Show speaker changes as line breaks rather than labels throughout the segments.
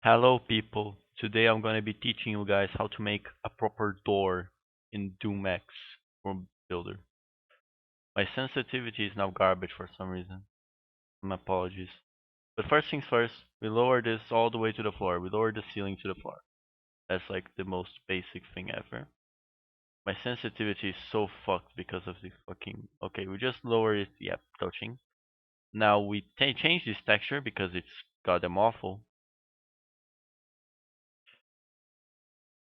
Hello people, today I'm going to be teaching you guys how to make a proper door in Doom X from Builder. My sensitivity is now garbage for some reason. My apologies. But first things first, we lower this all the way to the floor. We lower the ceiling to the floor. That's like the most basic thing ever. My sensitivity is so fucked because of the fucking... Okay, we just lower it, yep, touching. Now we change this texture because it's goddamn awful.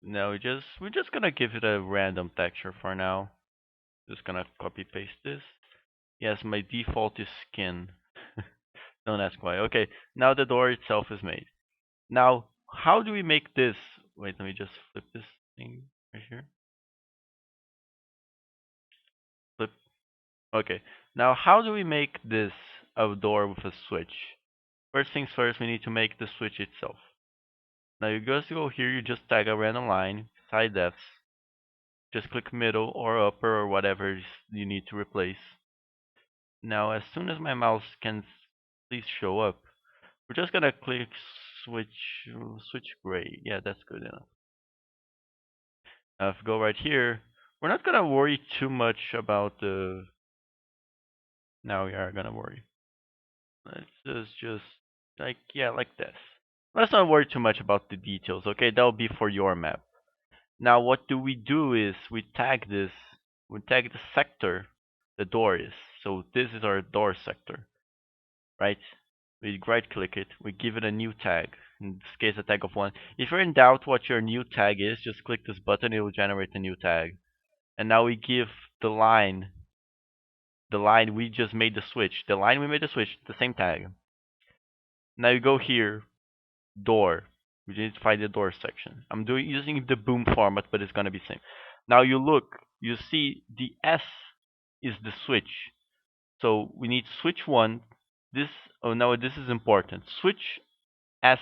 Now we're just gonna give it a random texture for now. Just gonna copy paste this. Yes, my default is skin. Don't ask why. Okay, now the door itself is made. Now, how do we make this? Wait, let me just flip this thing right here. Flip. Okay, now how do we make this a door with a switch? First things first, we need to make the switch itself. Now you just go here, you just tag a random line, side Fs, just click middle or upper or whatever you need to replace. Now as soon as my mouse can please show up, we're just gonna click switch gray. Yeah, that's good enough. Now if we go right here, we're not gonna worry too much about the... Now we are gonna worry. Let's just like, yeah, like this. Let's not worry too much about the details, okay? That'll be for your map. Now what do is we tag this, we tag the sector the door is. So this is our door sector, right? We right click it, we give it a new tag, in this case a tag of 1. If you're in doubt what your new tag is, just click this button, it will generate a new tag. And now we give the line we just made the switch, the same tag. Now you go here, door, we need to find the door section. I'm using the boom format, but it's gonna be same. Now you look, you see the S is the switch. So we need switch 1. This is important. Switch S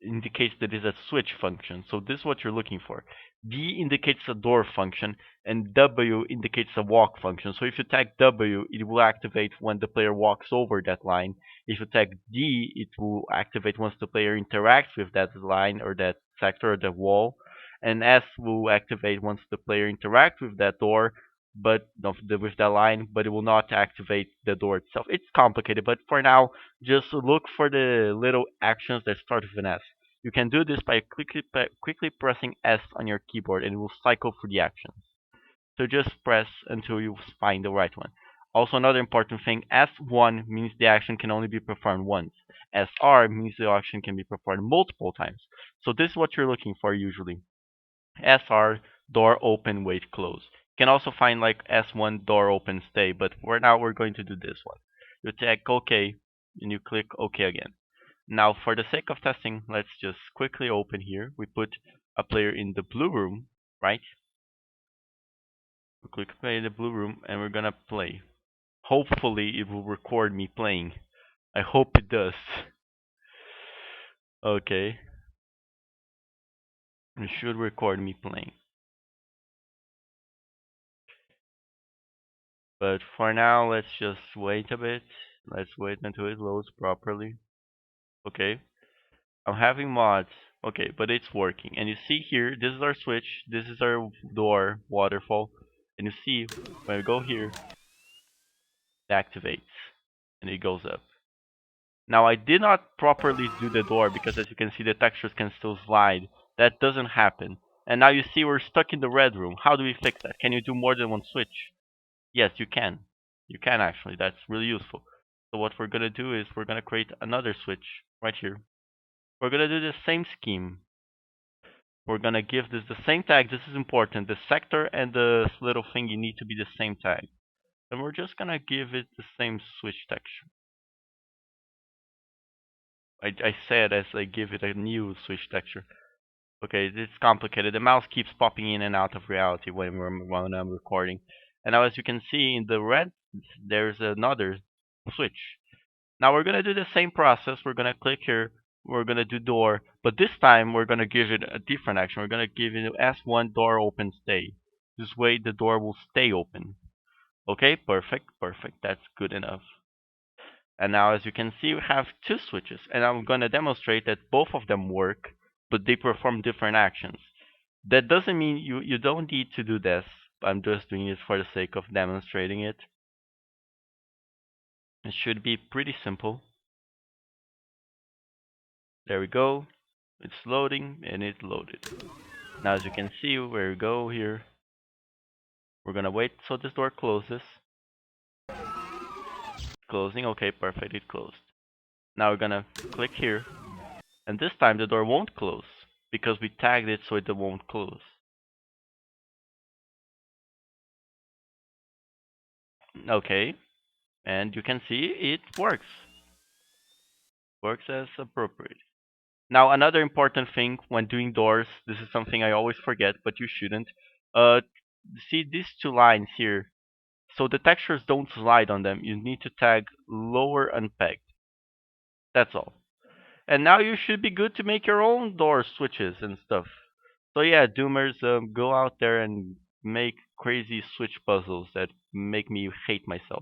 indicates that it's a switch function. So this is what you're looking for. D indicates a door function, and W indicates a walk function. So if you tag W, it will activate when the player walks over that line. If you tag D, it will activate once the player interacts with that line or that sector or the wall. And S will activate once the player interacts with that door, but with that line, but it will not activate the door itself. It's complicated, but for now, just look for the little actions that start with an S. You can do this by quickly pressing S on your keyboard, and it will cycle through the actions. So just press until you find the right one. Also, another important thing, S1 means the action can only be performed once. SR means the action can be performed multiple times. So this is what you're looking for usually. SR, door open, wait, close. You can also find like S1, door open, stay, but for now we're going to do this one. You tag OK, and you click OK again. Now for the sake of testing, let's just quickly open here. We put a player in the blue room, right? We click play in the blue room and we're gonna play. Hopefully it will record me playing. I hope it does. Okay. It should record me playing. But for now, let's just wait a bit. Let's wait until it loads properly. Okay. I'm having mods. Okay, but it's working. And you see here, this is our switch. This is our door waterfall. And you see, when we go here, it activates. And it goes up. Now I did not properly do the door because as you can see the textures can still slide. That doesn't happen. And now you see we're stuck in the red room. How do we fix that? Can you do more than one switch? Yes, you can. You can actually. That's really useful. So what we're going to do is we're going to create another switch right here. We're going to do the same scheme. We're going to give this the same tag. This is important. The sector and the little thing you need to be the same tag. And we're just going to give it the same switch texture. I said as I give it a new switch texture. Okay, it's complicated. The mouse keeps popping in and out of reality when I'm recording. And now as you can see in the red, there's another switch. Now we're going to do the same process. We're going to click here. We're going to do door. But this time we're going to give it a different action. We're going to give it S1 door open stay. This way the door will stay open. Okay, perfect, perfect. That's good enough. And now as you can see, we have two switches, and I'm going to demonstrate that both of them work, but they perform different actions. That doesn't mean you don't need to do this. I'm just doing it for the sake of demonstrating it. It should be pretty simple. There we go. It's loading, and it loaded. Now as you can see, where we go here, we're gonna wait so this door closes. Closing, okay, perfect, it closed. Now we're gonna click here, and this time the door won't close, because we tagged it so it won't close. Okay, and you can see it works. Works as appropriate. Now another important thing when doing doors, this is something I always forget, but you shouldn't. Uh, See these two lines here. So the textures don't slide on them. You need to tag lower unpegged. That's all. And now you should be good to make your own door switches and stuff. So yeah, Doomers, go out there and make crazy switch puzzles that make me hate myself.